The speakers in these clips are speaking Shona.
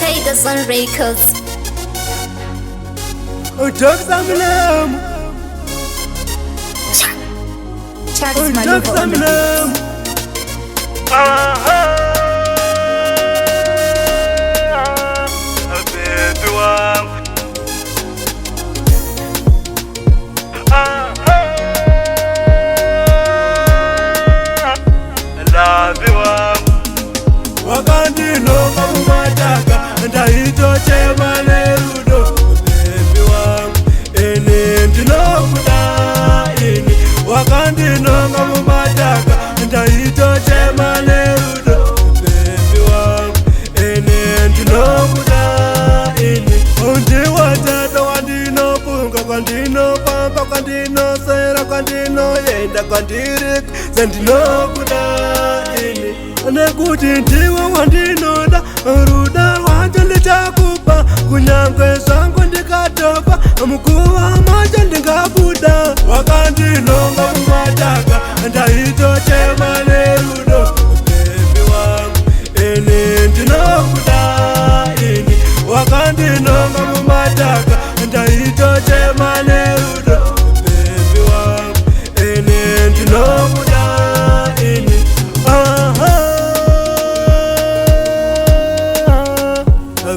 Tigers on Records. Dogs Amlam, Charles Dogs Maluva on the Amlam. Baby wangu, lavi wangu, wakandinonga mumataka ndaitochema nerudo. Baby wangu, ini ndinokuda ini, wakandinonga mumataka ndaitochema nerudo. Baby wangu, ini ndinokuda ini, undiwatata wandinopunga kwandinopamba kwandinosera kwandinoyenda kwandirika sendinokuda ini, nekuti ndiwe wandinoda ruda rwacho ndichakupa kunyangwe zvangu ndikatopa mukuva macho ndingabuda. Wakandinonga mumataka ndaitochema nerudo. Baby wangu, ini ndinokuda ini, wakandinonga mumataka ndaitochema nerudo. Baby wangu, ini ndinokuda ini.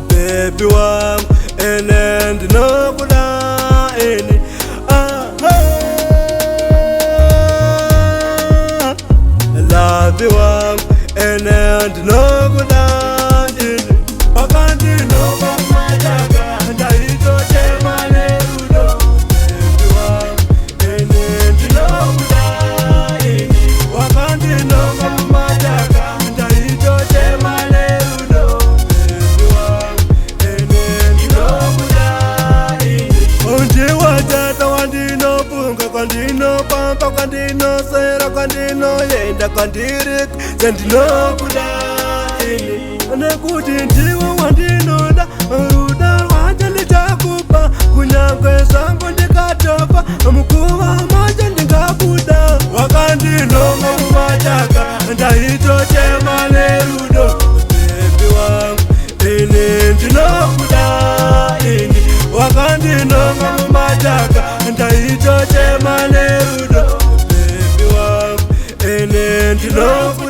Baby wangu, ene ndinokuda ini. Lavi wangu, ene ndinokuda ini. Wakandinonga mumataka ndaitochema nerudo. Baby wangu, ene ndinokuda ini, wakandinonga mumataka ndaitochema nerudo. Baby wangu, ene ndinokuda ini, undiwatata wandinopunga kwandinopamba kwandinosera kwandinoyenda kwandirika sendinokuda ini, nekuti ndiwe wandinoda ruda rwacho ndichakupa kunyangwe zvangu ndikatopa mukuva macho ndingabuda. Wakandinonga mumataka ndaitochema nerudo. Baby wangu, ini ndinokuda ini, wakandinonga mumataka ndaitochema nerudo. Baby wangu, ini ndinokuda.